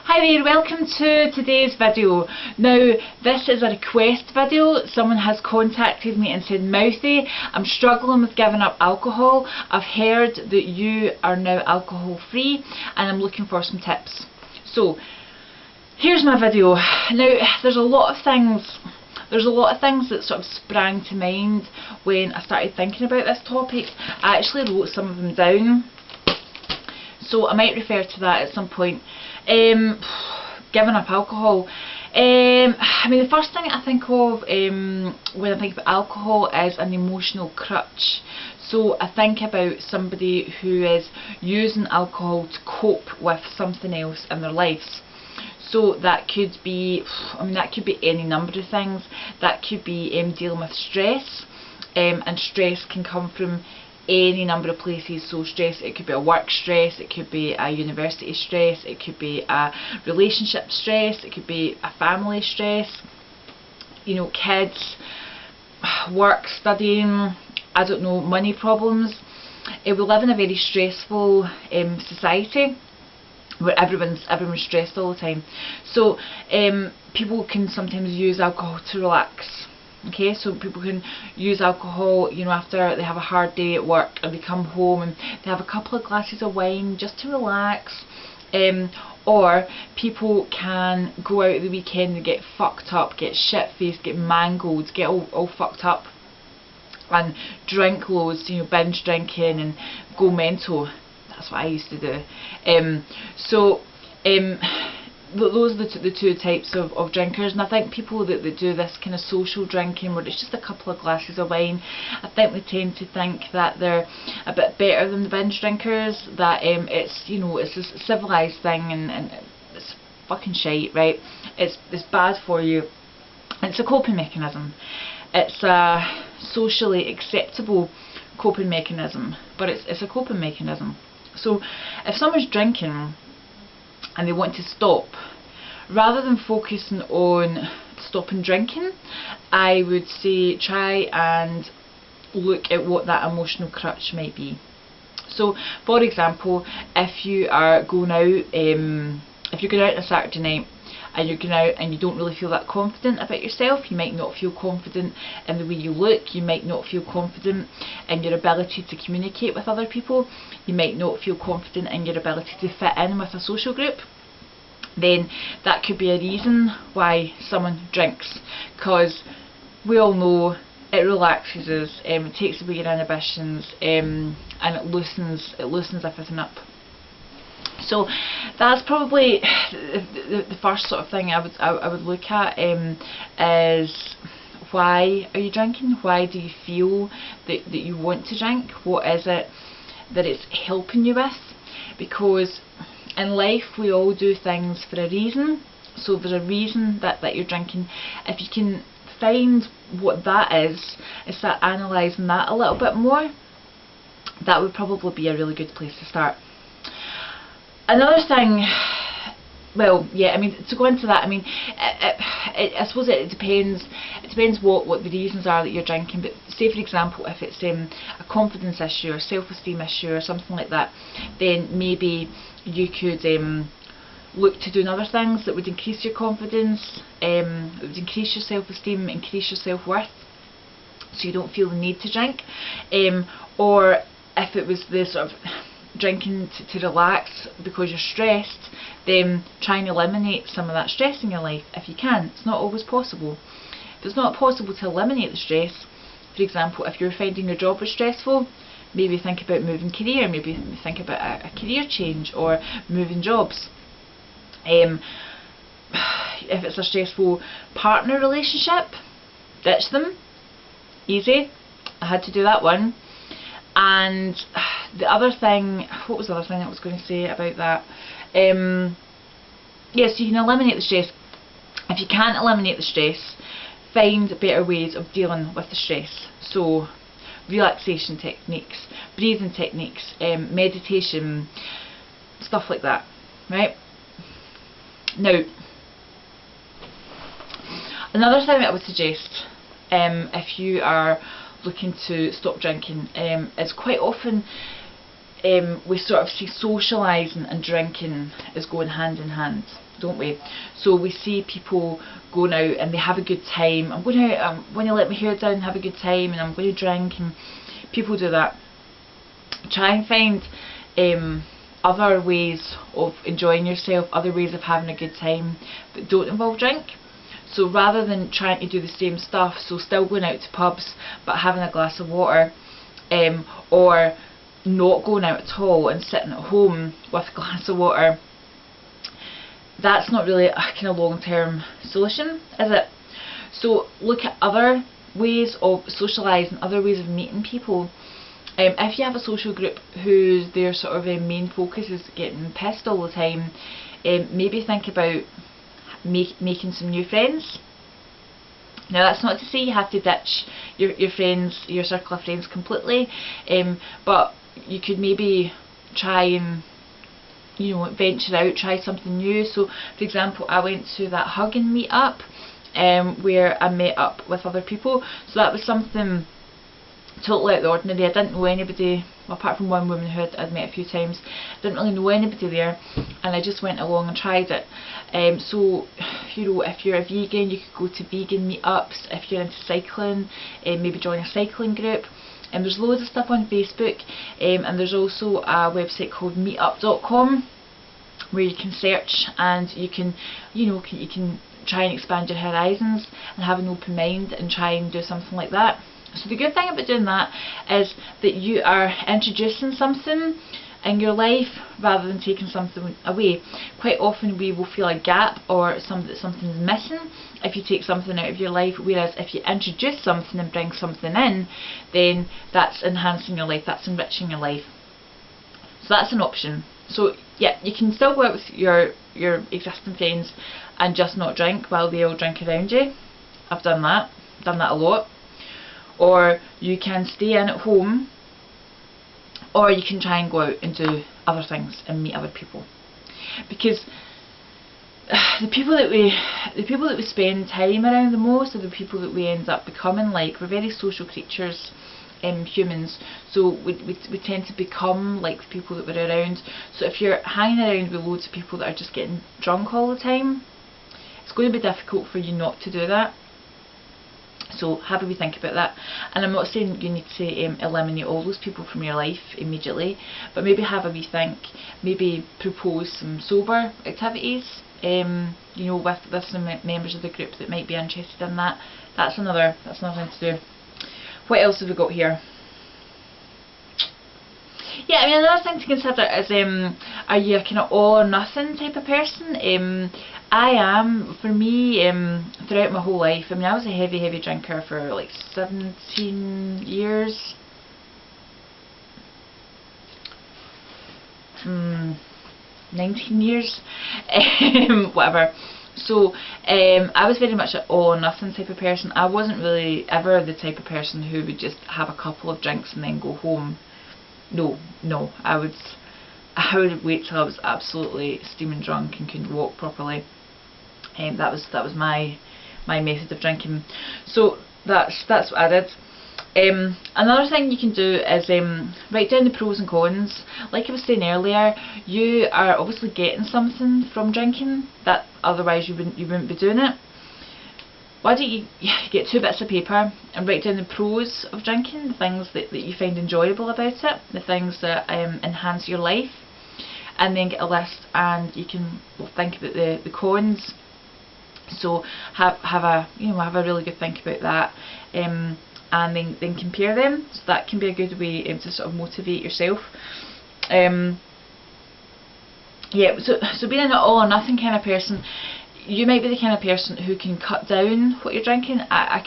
Hi there, welcome to today's video. Now this is a request video. Someone has contacted me and said, Mouthy, I'm struggling with giving up alcohol. I've heard that you are now alcohol free and I'm looking for some tips. So here's my video. Now there's a lot of things that sort of sprang to mind when I started thinking about this topic. I actually wrote some of them down, so I might refer to that at some point. Giving up alcohol. I mean, the first thing I think of when I think about alcohol is an emotional crutch. So I think about somebody who is using alcohol to cope with something else in their lives. So that could be, that could be any number of things. That could be dealing with stress, and stress can come from any number of places. So stress, it could be a work stress, it could be a university stress, it could be a relationship stress, it could be a family stress, you know, kids, work, studying, I don't know, money problems. We live in a very stressful society where everyone's stressed all the time. So people can sometimes use alcohol to relax. Okay, so people can use alcohol, you know, after they have a hard day at work and they come home and they have a couple of glasses of wine just to relax. Or people can go out the weekend and get fucked up, get shit-faced, get mangled, get all fucked up and drink loads, you know, binge drinking and go mental. That's what I used to do. Those are the two types of drinkers, and I think people that do this kind of social drinking where it's just a couple of glasses of wine, I think they tend to think that they're a bit better than the binge drinkers, that it's, you know, it's a civilised thing and it's fucking shite, right? It's bad for you. It's a coping mechanism. It's a socially acceptable coping mechanism, but it's a coping mechanism. So if someone's drinking and they want to stop, rather than focusing on stopping drinking, I would say try and look at what that emotional crutch might be. So for example, if you are going out, if you're going out on a Saturday night and you're going out and you don't really feel that confident about yourself, you might not feel confident in the way you look, you might not feel confident in your ability to communicate with other people, you might not feel confident in your ability to fit in with a social group, then that could be a reason why someone drinks, because we all know it relaxes us, it takes away your inhibitions, and it loosens everything up. So that's probably the first sort of thing I would look at, is why are you drinking? Why do you feel that you want to drink? What is it that it's helping you with? Because in life we all do things for a reason, so there's a reason that you're drinking. If you can find what that is and start analysing that a little bit more, that would probably be a really good place to start. Another thing, well, yeah, I mean, to go into that, I mean, I suppose it depends what the reasons are that you're drinking. But say for example, if it's a confidence issue or self-esteem issue or something like that, then maybe you could look to doing other things that would increase your confidence, that would increase your self-esteem, increase your self-worth, so you don't feel the need to drink. Or if it was the sort of drinking to relax because you're stressed, then try and eliminate some of that stress in your life if you can. It's not always possible. If it's not possible to eliminate the stress, for example, if you're finding your job was stressful, maybe think about moving career, maybe think about a career change or moving jobs. If it's a stressful partner relationship, ditch them. Easy. I had to do that one. And the other thing, what was the other thing I was going to say about that? Yes, you can eliminate the stress. If you can't eliminate the stress, find better ways of dealing with the stress. So relaxation techniques, breathing techniques, meditation, stuff like that, right? Now, another thing that I would suggest, if you are looking to stop drinking, is quite often we sort of see socialising and drinking as going hand in hand, don't we? So we see people going out and they have a good time. I'm going out, I'm going to let my hair down and have a good time, and I'm going to drink, and people do that. Try and find other ways of enjoying yourself, other ways of having a good time that don't involve drink. So rather than trying to do the same stuff, so still going out to pubs but having a glass of water, or not going out at all and sitting at home with a glass of water, that's not really a kind of long-term solution, is it? So look at other ways of socialising, other ways of meeting people. If you have a social group whose their sort of main focus is getting pissed all the time, maybe think about making some new friends. Now that's not to say you have to ditch your friends, your circle of friends completely, but you could maybe try and, you know, venture out, try something new. So for example, I went to that hugging meet up where I met up with other people, so that was something totally out of the ordinary. I didn't know anybody, apart from one woman who I'd met a few times. Didn't really know anybody there, and I just went along and tried it. So, you know, if you're a vegan, you could go to vegan meetups. If you're into cycling, maybe join a cycling group. And there's loads of stuff on Facebook, and there's also a website called meetup.com where you can search and you can, you know, you can try and expand your horizons and have an open mind and try and do something like that. So the good thing about doing that is that you are introducing something in your life rather than taking something away. Quite often we will feel a gap or something's missing if you take something out of your life, whereas if you introduce something and bring something in, then that's enhancing your life, that's enriching your life. So that's an option. So yeah, you can still go out with your existing friends and just not drink while they all drink around you. I've done that a lot. Or you can stay in at home, or you can try and go out and do other things and meet other people. Because the people that we spend time around the most are the people that we end up becoming like. We're very social creatures, humans, so we tend to become like the people that we're around. So if you're hanging around with loads of people that are just getting drunk all the time, it's going to be difficult for you not to do that. So have a wee think about that. And I'm not saying you need to eliminate all those people from your life immediately, but maybe have a wee think, maybe propose some sober activities, you know, with some members of the group that might be interested in that. That's another thing to do. What else have we got here? Yeah, I mean, another thing to consider is, are you a kind of all or nothing type of person? I am, for me, throughout my whole life. I mean, I was a heavy drinker for like 17 years. 19 years, whatever. So I was very much an all or nothing type of person. I wasn't really ever the type of person who would just have a couple of drinks and then go home. No, I would wait till I was absolutely steaming drunk and couldn't walk properly. That was my method of drinking. So that's what I did. Another thing you can do is write down the pros and cons. Like I was saying earlier, you are obviously getting something from drinking that otherwise you wouldn't be doing it. Why don't you get 2 bits of paper and write down the pros of drinking, the things that you find enjoyable about it, the things that enhance your life, and then get a list and you can think about the cons. So have a really good think about that, and then compare them. So that can be a good way to sort of motivate yourself. Yeah, so being an all or nothing kind of person, you might be the kind of person who can cut down what you're drinking. I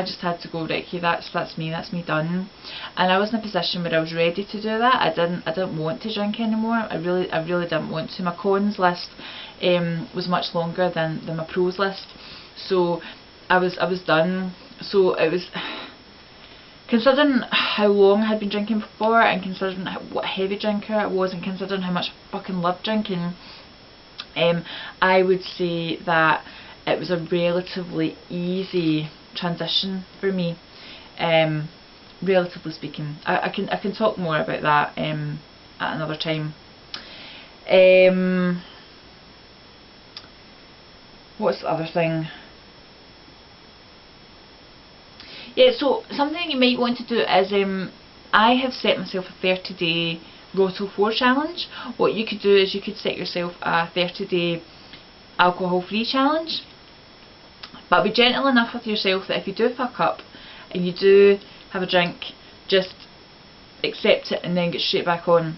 just had to go, right, okay, that's me done. And I was in a position where I was ready to do that. I didn't want to drink anymore. I really didn't want to. My cons list was much longer than my pros list. So I was done. So it was, considering how long I had been drinking before, and considering what a heavy drinker I was, and considering how much I fucking loved drinking, I would say that it was a relatively easy transition for me, relatively speaking. I can talk more about that at another time. What's the other thing? Yeah, so something you might want to do is, I have set myself a 30-day Roto 4 challenge. What you could do is you could set yourself a 30-day alcohol-free challenge, but be gentle enough with yourself that if you do fuck up and you do have a drink, just accept it and then get straight back on.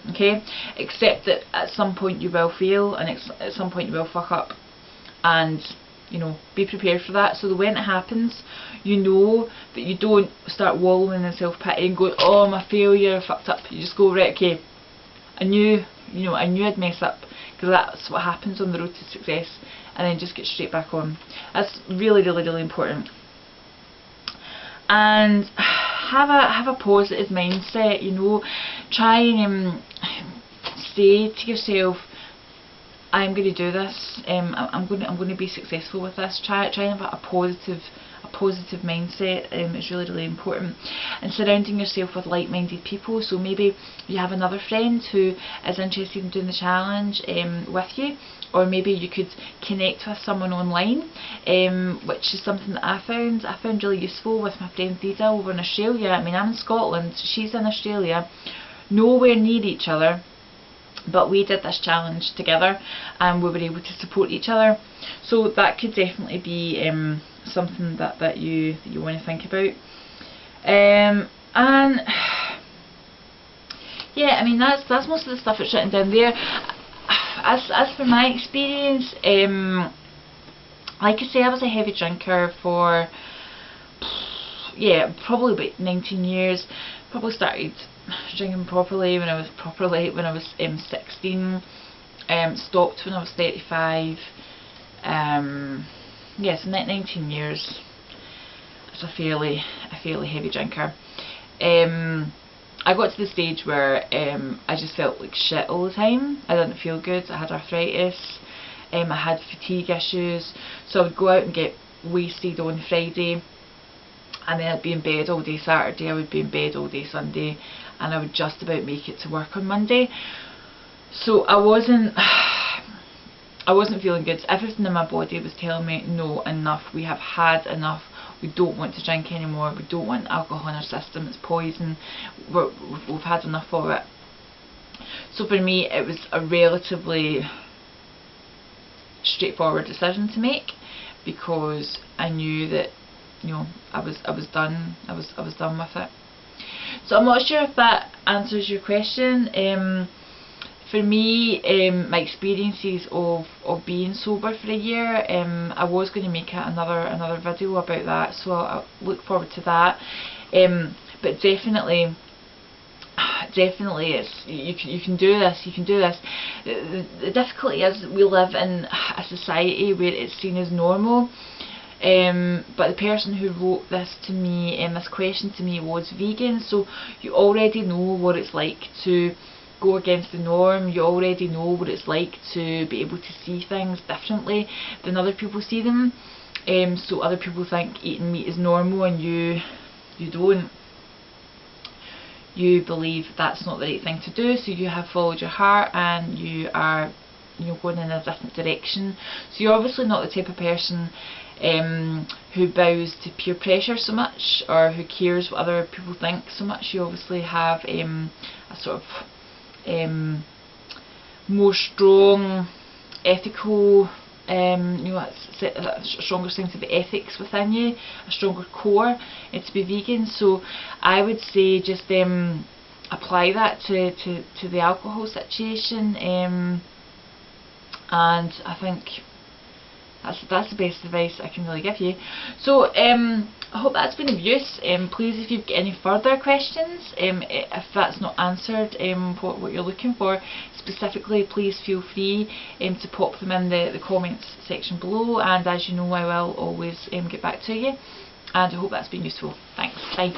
Okay? Accept that at some point you will fail, and at some point you will fuck up, and you know, be prepared for that, so that when it happens, you know that you don't start wallowing in self-pity and going, oh, I'm a failure, I fucked up. You just go, right, okay, I knew I'd mess up, because that's what happens on the road to success, and then just get straight back on. That's really, really, really important. And have a positive mindset, you know. Try and say to yourself, I'm going to do this. I'm going to be successful with this. Try and have a positive mindset. It's really, really important. And surrounding yourself with like-minded people. So maybe you have another friend who is interested in doing the challenge with you, or maybe you could connect with someone online, which is something that I found really useful with my friend Dida over in Australia. I mean, I'm in Scotland, she's in Australia, nowhere near each other. But we did this challenge together and we were able to support each other. So that could definitely be something that you want to think about. And yeah, I mean, that's most of the stuff that's written down there. As for my experience, like I say, I was a heavy drinker for probably about 19 years. Probably started drinking properly when I was 16. Stopped when I was 35. So 19 years. As a fairly heavy drinker. I got to the stage where I just felt like shit all the time. I didn't feel good. I had arthritis. I had fatigue issues. So I would go out and get wasted on Friday, and then I'd be in bed all day Saturday, I would be in bed all day Sunday, and I would just about make it to work on Monday. So I wasn't feeling good. Everything in my body was telling me, no, enough, we have had enough, we don't want to drink anymore, we don't want alcohol in our system, it's poison, we've had enough of it. So for me it was a relatively straightforward decision to make, because I knew that, you know, I was done. I was done with it. So I'm not sure if that answers your question. For me, my experiences of being sober for a year, I was going to make another video about that, so I'll look forward to that. But definitely it's you can do this. You can do this. The difficulty is we live in a society where it's seen as normal. But the person who wrote this to me, this question to me, was vegan, so you already know what it's like to go against the norm. You already know what it's like to be able to see things differently than other people see them. So other people think eating meat is normal and you don't. You believe that's not the right thing to do, so you have followed your heart and you are, you know, going in a different direction. So you're obviously not the type of person who bows to peer pressure so much, or who cares what other people think so much. You obviously have a sort of more strong ethical, a stronger sense of ethics within you, a stronger core to be vegan. So I would say just apply that to the alcohol situation, and I think that's the best advice I can really give you. So I hope that's been of use. Please, if you've got any further questions, if that's not answered what you're looking for specifically, please feel free to pop them in the comments section below, and as you know, I will always get back to you, and I hope that's been useful. Thanks, bye.